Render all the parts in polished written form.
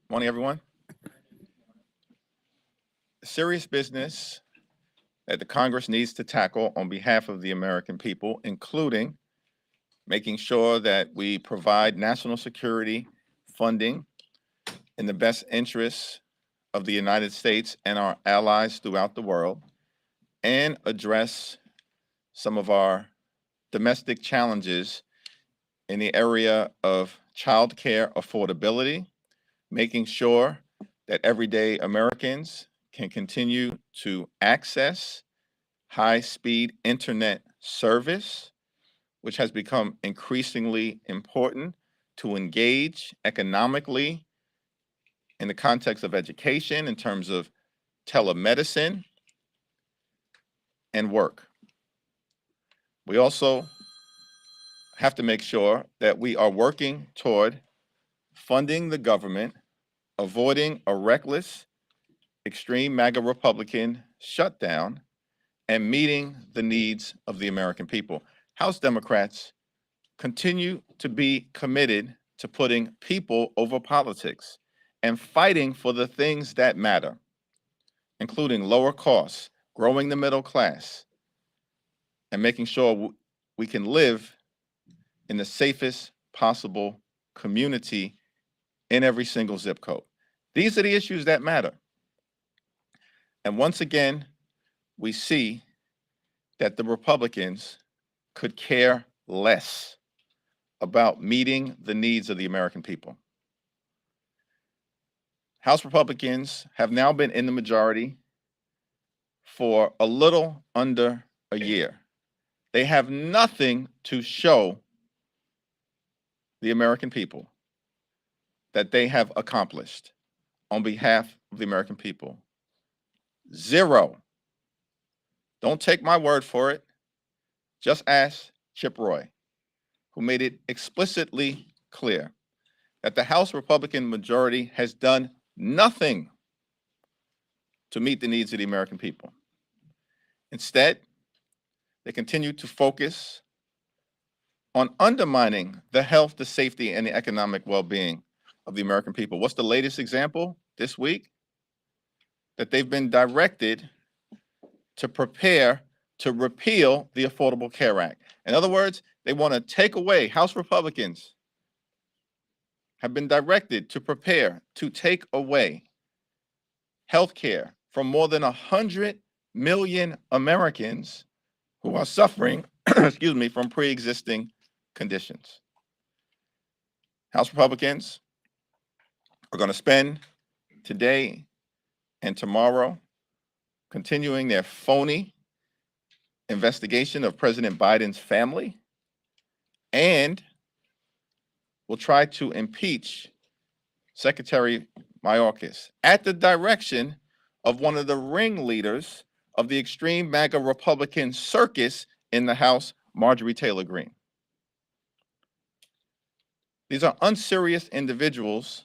Morning, everyone. Serious business that the Congress needs to tackle on behalf of the American people, including making sure that we provide national security funding in the best interests of the United States and our allies throughout the world, and address some of our domestic challenges in the area of child care affordability, making sure that everyday Americans can continue to access high-speed internet service, which has become increasingly important to engage economically in the context of education, in terms of telemedicine and work. We also have to make sure that we are working toward funding the government, avoiding a reckless, extreme MAGA Republican shutdown, and meeting the needs of the American people. House Democrats continue to be committed to putting people over politics and fighting for the things that matter, including lower costs, growing the middle class, and making sure we can live in the safest possible community in every single zip code. These are the issues that matter. And once again, we see that the Republicans could care less about meeting the needs of the American people. House Republicans have now been in the majority for a little under a year. They have nothing to show the American people that they have accomplished on behalf of the American people. Zero. Don't take my word for it. Just ask Chip Roy, who made it explicitly clear that the House Republican majority has done nothing to meet the needs of the American people. Instead, they continue to focus on undermining the health, the safety, and the economic well-being of the American people. What's the latest example this week? That they've been directed to prepare to repeal the Affordable Care Act. In other words, they want to take away, House Republicans have been directed to prepare to take away health care from more than 100 million Americans who are suffering, excuse me, from pre-existing conditions. House Republicans are going to spend today and tomorrow continuing their phony investigation of President Biden's family, and will try to impeach Secretary Mayorkas at the direction of one of the ringleaders of the extreme MAGA Republican circus in the House, Marjorie Taylor Greene. These are unserious individuals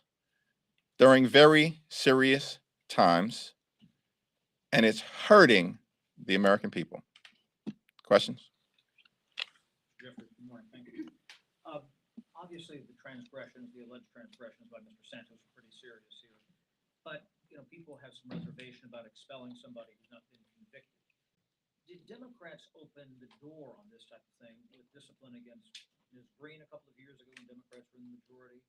during very serious times, and it's hurting the American people. Questions? Jeffries, good morning. Thank you. Obviously, the alleged transgressions by Mr. Santos are pretty serious here. But, people have some reservation about expelling somebody who's not been convicted. Did Democrats open the door on this type of thing with discipline against Ms. Greene a couple of years ago when Democrats were in the majority,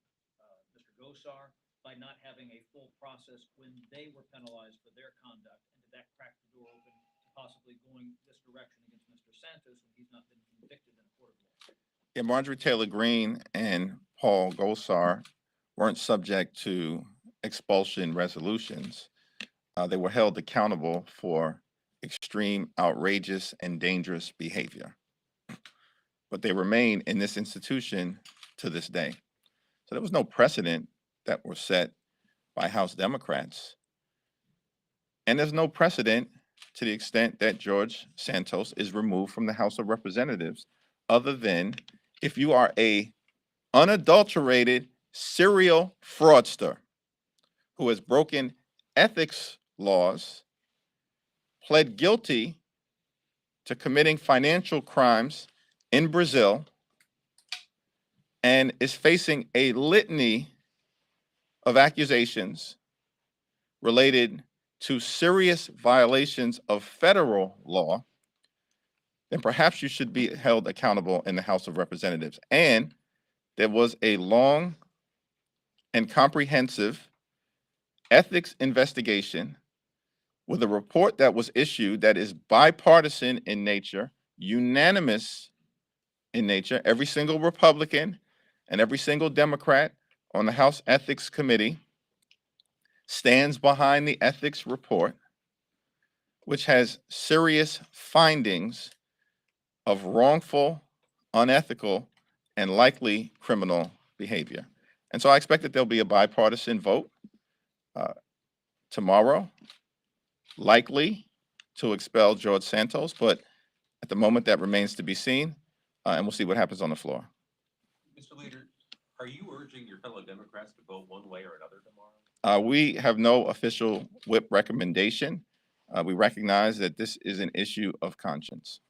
Mr. Gosar, by not having a full process when they were penalized for their conduct? And did that crack the door open to possibly going this direction against Mr. Santos when he's not been convicted in a court of law? Yeah, Marjorie Taylor Greene and Paul Gosar weren't subject to expulsion resolutions. They were held accountable for extreme, outrageous, and dangerous behavior. But they remain in this institution to this day. So there was no precedent that was set by House Democrats. And there's no precedent to the extent that George Santos is removed from the House of Representatives, other than if you are a unadulterated serial fraudster who has broken ethics laws, pled guilty to committing financial crimes in Brazil, and is facing a litany of accusations related to serious violations of federal law, then perhaps you should be held accountable in the House of Representatives. And there was a long and comprehensive ethics investigation with a report that was issued that is bipartisan in nature, unanimous in nature. Every single Republican and every single Democrat on the House Ethics Committee stands behind the ethics report, which has serious findings of wrongful, unethical, and likely criminal behavior. And so I expect that there'll be a bipartisan vote tomorrow, likely to expel George Santos, but at the moment that remains to be seen, and we'll see what happens on the floor. Mr. Leader, are you urging your fellow Democrats to vote one way or another tomorrow? We have no official whip recommendation. We recognize that this is an issue of conscience.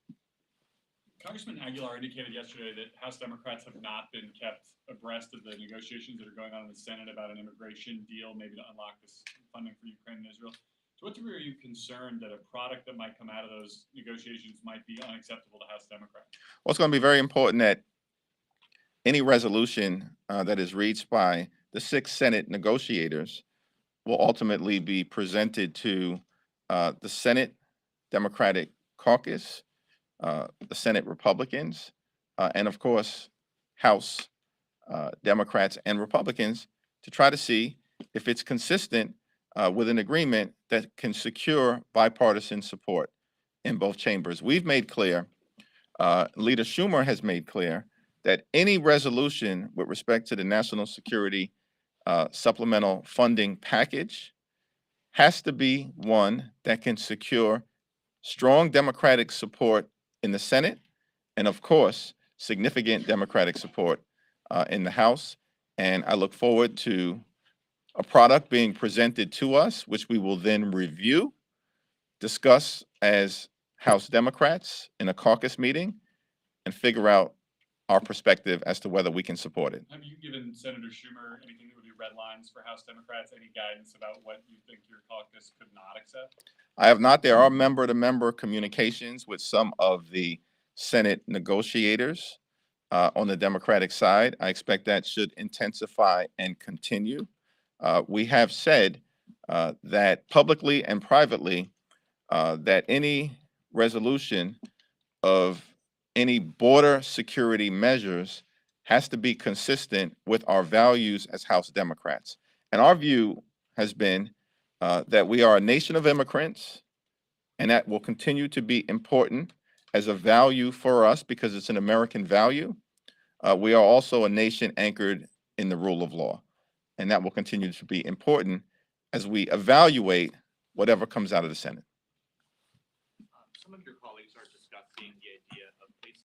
Congressman Aguilar indicated yesterday that House Democrats have not been kept abreast of the negotiations that are going on in the Senate about an immigration deal, maybe to unlock this funding for Ukraine and Israel. To what degree are you concerned that a product that might come out of those negotiations might be unacceptable to House Democrats? Well, it's going to be very important that any resolution that is reached by the 6 Senate negotiators will ultimately be presented to the Senate Democratic Caucus, the Senate Republicans, and of course, House Democrats and Republicans to try to see if it's consistent with an agreement that can secure bipartisan support in both chambers. We've made clear, Leader Schumer has made clear, that any resolution with respect to the national security supplemental funding package has to be one that can secure strong Democratic support in the Senate and, of course, significant Democratic support in the House. And I look forward to a product being presented to us, which we will then review, discuss as House Democrats in a caucus meeting, and figure out our perspective as to whether we can support it. Have you given Senator Schumer anything that would be red lines for House Democrats? Any guidance about what you think your caucus could not accept? I have not. There are member-to-member communications with some of the Senate negotiators on the Democratic side. I expect that should intensify and continue. We have said that publicly and privately that any resolution of any border security measures has to be consistent with our values as House Democrats. And our view has been that we are a nation of immigrants, and that will continue to be important as a value for us because it's an American value. We are also a nation anchored in the rule of law, and that will continue to be important as we evaluate whatever comes out of the Senate. Some of your colleagues are discussing the idea of placing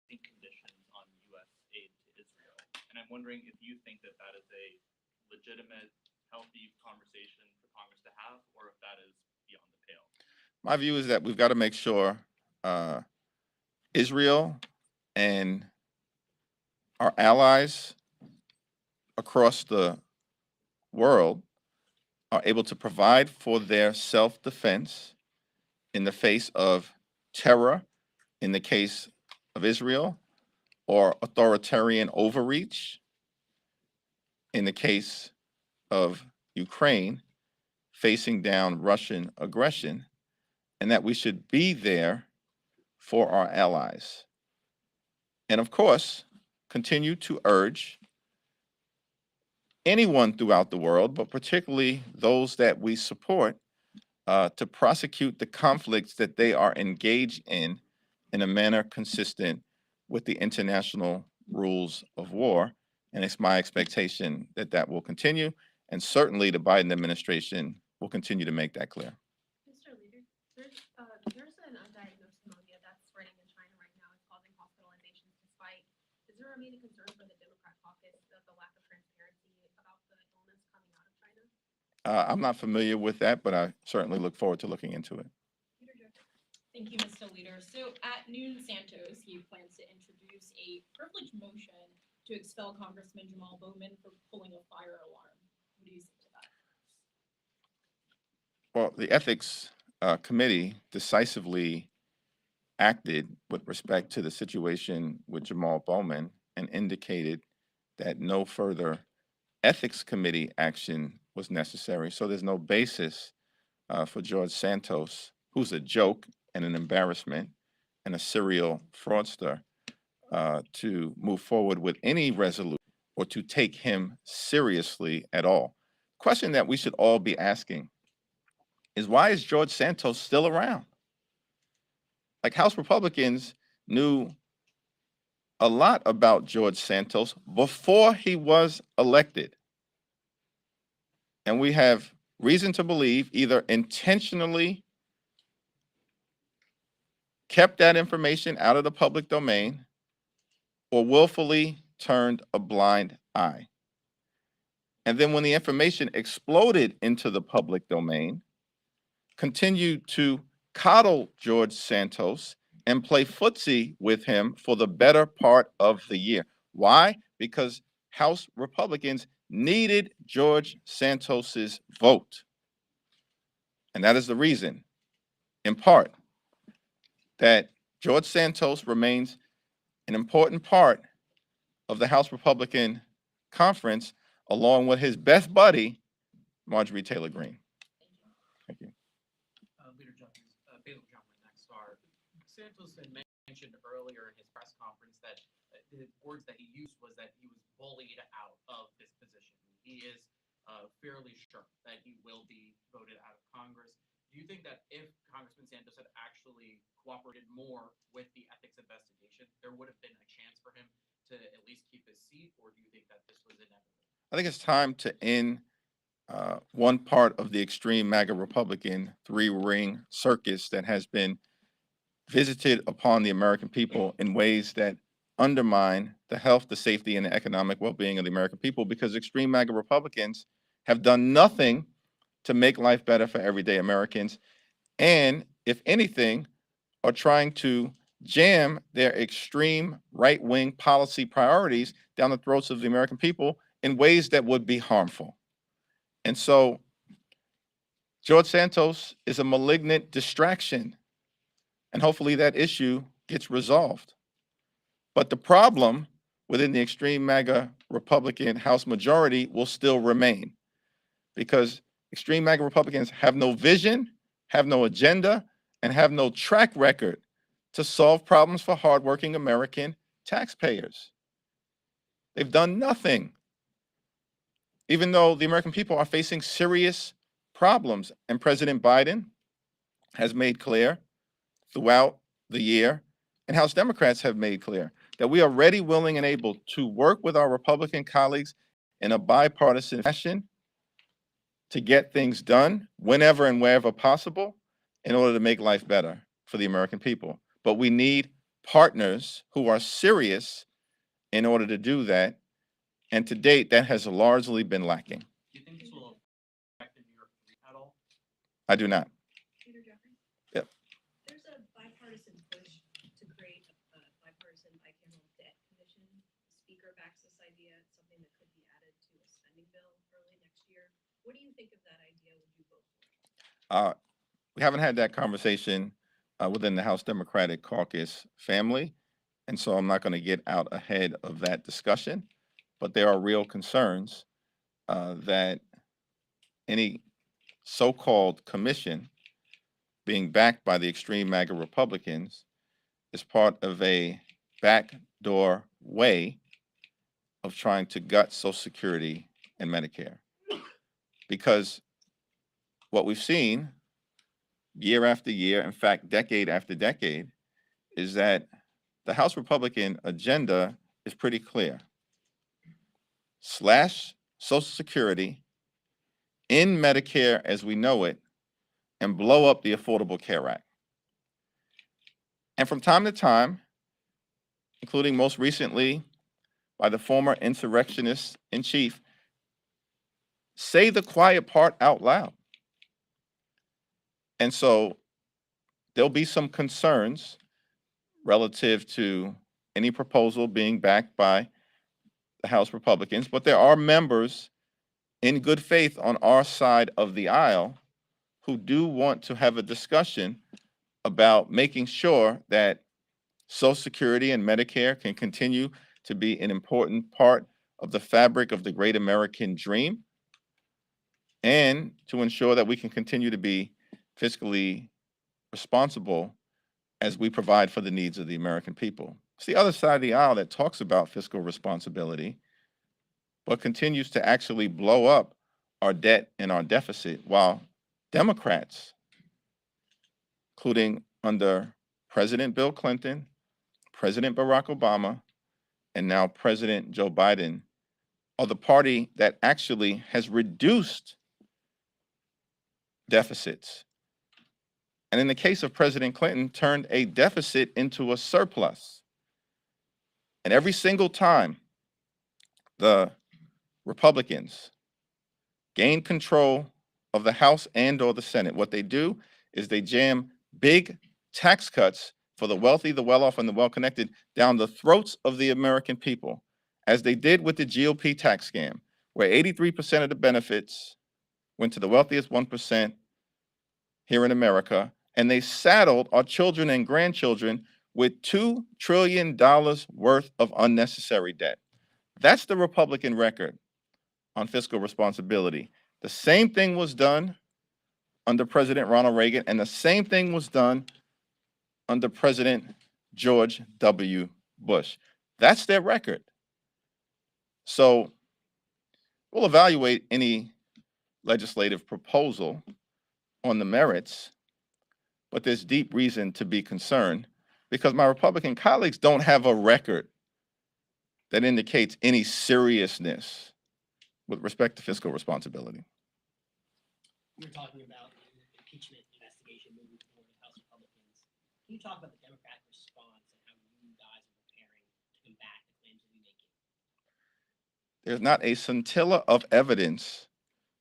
conditions on U.S. aid to Israel, and I'm wondering if you think that that is a legitimate, healthy conversation for Congress to have, or if that is beyond the pale. My view is that we've got to make sure Israel and our allies across the world are able to provide for their self-defense in the face of terror, in the case of Israel, or authoritarian overreach, in the case of Ukraine, facing down Russian aggression, and that we should be there for our allies. And of course, continue to urge anyone throughout the world, but particularly those that we support, to prosecute the conflicts that they are engaged in a manner consistent with the international rules of war. And it's my expectation that that will continue. And certainly the Biden administration will continue to make that clear. Mr. Leader, there's an undiagnosed pneumonia that's spreading in China right now. It's causing hospitalizations despite, is there any concern for the Democrat caucus of the lack of transparency about the illness coming out of China? I'm not familiar with that, but I certainly look forward to looking into it. Thank you, Mr. Leader. So at noon, Santos, he plans to introduce a privilege motion to expel Congressman Jamal Bowman for pulling a fire alarm. What do you say? Well, the ethics committee decisively acted with respect to the situation with Jamal Bowman and indicated that no further ethics committee action was necessary. So there's no basis for George Santos, who's a joke and an embarrassment and a serial fraudster, to move forward with any resolution or to take him seriously at all. Question that we should all be asking is, why is George Santos still around? Like, House Republicans knew a lot about George Santos before he was elected. And we have reason to believe either intentionally kept that information out of the public domain or willfully turned a blind eye. And then when the information exploded into the public domain, continued to coddle George Santos and play footsie with him for the better part of the year. Why? Because House Republicans needed George Santos's vote. And that is the reason, in part, that George Santos remains an important part of the House Republican conference, along with his best buddy, Marjorie Taylor Greene. Thank you. Leader Jeffries, Bailiff Gentleman next are. Santos had mentioned earlier in his press conference that the words that he used was that he was bullied out of this position. He is fairly sure that he will be voted out of Congress. Do you think that if Congressman Santos had actually cooperated more with the ethics investigation, there would have been a chance for him to at least keep his seat, or do you think that this was inevitable? I think it's time to end one part of the extreme MAGA Republican three-ring circus that has been visited upon the American people in ways that undermine the health, the safety, and the economic well-being of the American people, because extreme MAGA Republicans have done nothing to make life better for everyday Americans, and, if anything, are trying to jam their extreme right-wing policy priorities down the throats of the American people in ways that would be harmful. And so George Santos is a malignant distraction, and hopefully that issue gets resolved. But the problem within the extreme MAGA Republican House majority will still remain, because extreme MAGA Republicans have no vision, have no agenda, and have no track record to solve problems for hardworking American taxpayers. They've done nothing, even though the American people are facing serious problems. And President Biden has made clear throughout the year, and House Democrats have made clear, that we are ready, willing, and able to work with our Republican colleagues in a bipartisan fashion to get things done whenever and wherever possible in order to make life better for the American people. But we need partners who are serious in order to do that. And to date, that has largely been lacking. Do you think this will affect New York at all? I do not. Leader Jeffries? Yep. There's a bipartisan push to create a bipartisan bicameral debt commission. The Speaker backs this idea. It's something that could be added to a spending bill early next year. What do you think of that idea? Would you vote for it? We haven't had that conversation within the House Democratic Caucus family, and so I'm not going to get out ahead of that discussion. But there are real concerns that any so-called commission being backed by the extreme MAGA Republicans is part of a backdoor way of trying to gut Social Security and Medicare. Because what we've seen year after year, in fact, decade after decade, is that the House Republican agenda is pretty clear. Slash Social Security, end Medicare as we know it, and blow up the Affordable Care Act. And from time to time, including most recently by the former insurrectionist in chief, say the quiet part out loud. And so there'll be some concerns relative to any proposal being backed by the House Republicans, but there are members in good faith on our side of the aisle who do want to have a discussion about making sure that Social Security and Medicare can continue to be an important part of the fabric of the great American dream, and to ensure that we can continue to be fiscally responsible as we provide for the needs of the American people. It's the other side of the aisle that talks about fiscal responsibility, but continues to actually blow up our debt and our deficit, while Democrats, including under President Bill Clinton, President Barack Obama, and now President Joe Biden, are the party that actually has reduced deficits. And in the case of President Clinton, turned a deficit into a surplus. And every single time the Republicans gain control of the House and or the Senate, what they do is they jam big tax cuts for the wealthy, the well-off, and the well-connected down the throats of the American people, as they did with the GOP tax scam, where 83% of the benefits went to the wealthiest 1% here in America, and they saddled our children and grandchildren with $2 trillion worth of unnecessary debt. That's the Republican record on fiscal responsibility. The same thing was done under President Ronald Reagan, and the same thing was done under President George W. Bush. That's their record. So we'll evaluate any legislative proposal on the merits, but there's deep reason to be concerned because my Republican colleagues don't have a record that indicates any seriousness with respect to fiscal responsibility. You're talking about an impeachment investigation moving forward with House Republicans. Can you talk about the Democratic response and how you guys are preparing to combat the claims that we make? There's not a scintilla of evidence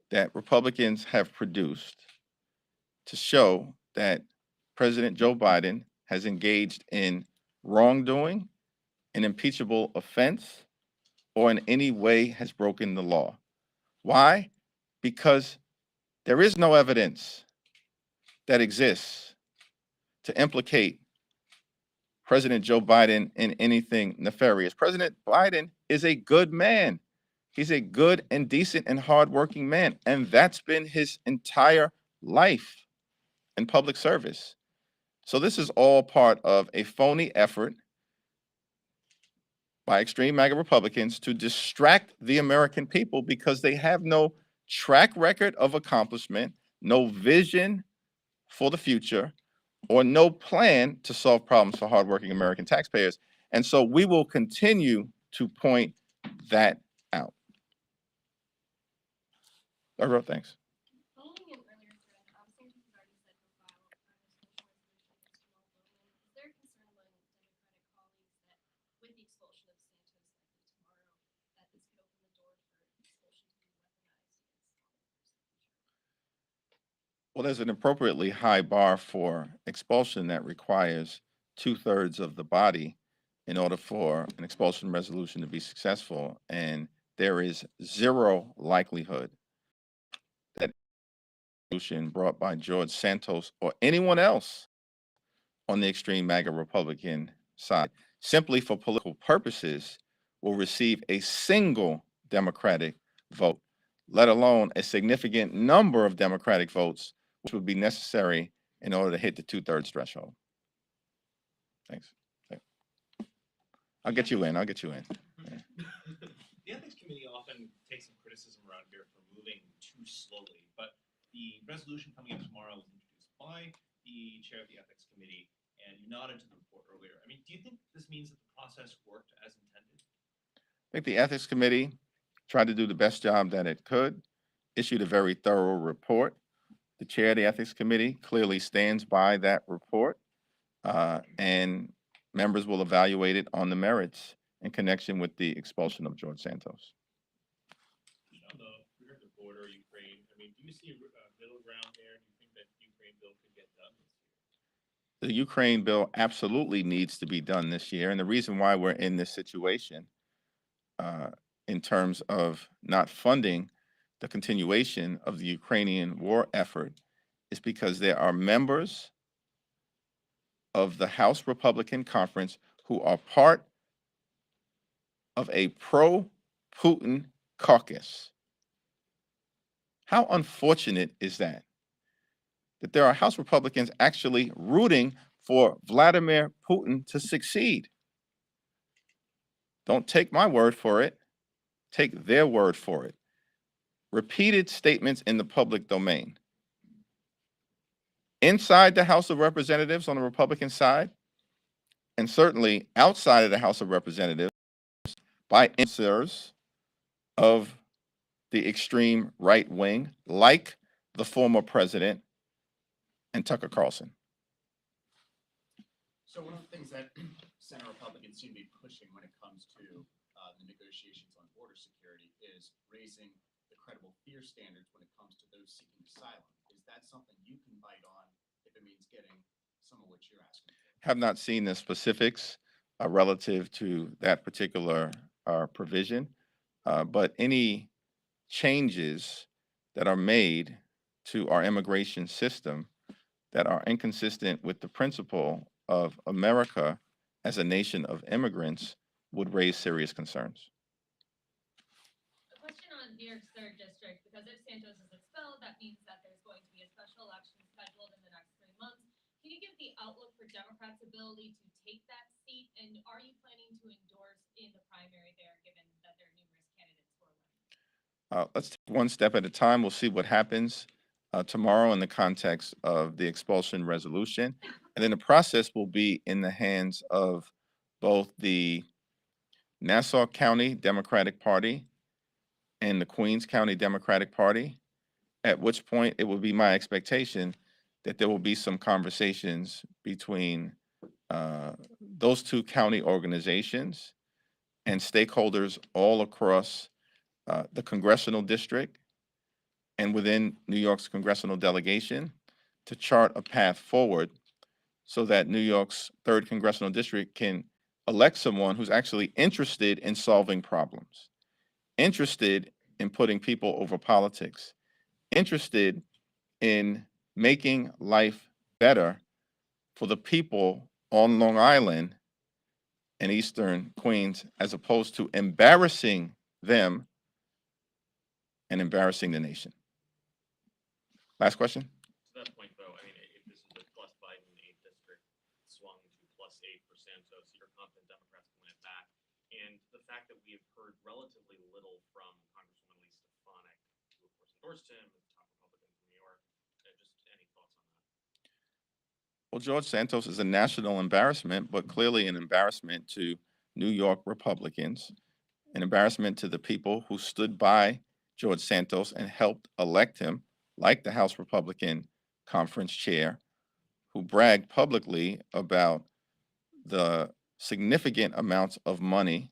that Republicans have produced to show that President Joe Biden has engaged in wrongdoing, an impeachable offense, or in any way has broken the law. Why? Because there is no evidence that exists to implicate President Joe Biden in anything nefarious. President Biden is a good man. He's a good and decent and hardworking man, and that's been his entire life in public service. So this is all part of a phony effort by extreme MAGA Republicans to distract the American people because they have no track record of accomplishment, no vision for the future, or no plan to solve problems for hardworking American taxpayers. And so we will continue to point that out. Thanks. Following an earlier thread, Santos has already said he'll file a social resolution against Jamal Bowman. Is there concern among Democratic colleagues that with the expulsion of Santos likely tomorrow, that this could open the door for expulsion to be weaponized against law enforcement? Well, there's an appropriately high bar for expulsion that requires 2/3 of the body in order for an expulsion resolution to be successful. And there is zero likelihood that resolution brought by George Santos or anyone else on the extreme MAGA Republican side, simply for political purposes, will receive a single Democratic vote, let alone a significant number of Democratic votes, which would be necessary in order to hit the 2/3 threshold. Thanks. I'll get you in. The Ethics Committee often takes some criticism around here for moving too slowly, but the resolution coming up tomorrow was introduced by the chair of the Ethics Committee, and you nodded to the report earlier. I mean, do you think this means that the process worked as intended? I think the Ethics Committee tried to do the best job that it could, issued a very thorough report. The chair of the Ethics Committee clearly stands by that report, and members will evaluate it on the merits in connection with the expulsion of George Santos. On the rear of the border, Ukraine, I mean, do you see a middle ground there? Do you think that the Ukraine bill could get done this year? The Ukraine bill absolutely needs to be done this year. And the reason why we're in this situation in terms of not funding the continuation of the Ukrainian war effort is because there are members of the House Republican Conference who are part of a pro-Putin caucus. How unfortunate is that? That there are House Republicans actually rooting for Vladimir Putin to succeed. Don't take my word for it. Take their word for it. Repeated statements in the public domain. Inside the House of Representatives on the Republican side, and certainly outside of the House of Representatives by influencers of the extreme right wing, like the former president and Tucker Carlson. So one of the things that Senate Republicans seem to be pushing when it comes to the negotiations on border security is raising the credible fear standards when it comes to those seeking asylum. Is that something you can bite on if it means getting some of what you're asking for? Have not seen the specifics relative to that particular provision, but any changes that are made to our immigration system that are inconsistent with the principle of America as a nation of immigrants would raise serious concerns. A question on New York's third district, because if Santos is expelled, that means that there's going to be a special election scheduled in the next 3 months. Can you give the outlook for Democrats' ability to take that seat? And are you planning to endorse in the primary there, given that there are numerous candidates who are running? Let's take one step at a time. We'll see what happens tomorrow in the context of the expulsion resolution. And then the process will be in the hands of both the Nassau County Democratic Party and the Queens County Democratic Party, at which point it will be my expectation that there will be some conversations between those two county organizations and stakeholders all across the congressional district and within New York's congressional delegation to chart a path forward so that New York's 3rd Congressional District can elect someone who's actually interested in solving problems, interested in putting people over politics, interested in making life better for the people on Long Island and Eastern Queens, as opposed to embarrassing them and embarrassing the nation. Last question. To that point, though, I mean, if this is a plus Biden 8th district swung to plus 8 for Santos, you're confident Democrats can win it back. And the fact that we have heard relatively little from Congresswoman Lee Stefanik, who of course endorsed him, as the top Republican from New York, just any thoughts on that? Well, George Santos is a national embarrassment, but clearly an embarrassment to New York Republicans, an embarrassment to the people who stood by George Santos and helped elect him, like the House Republican Conference chair, who bragged publicly about the significant amounts of money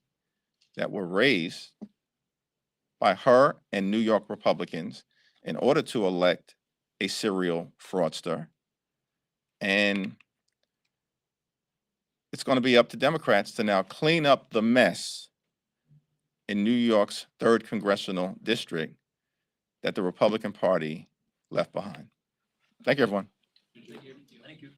that were raised by her and New York Republicans in order to elect a serial fraudster. And it's going to be up to Democrats to now clean up the mess in New York's 3rd Congressional District that the Republican Party left behind. Thank you, everyone. Thank you.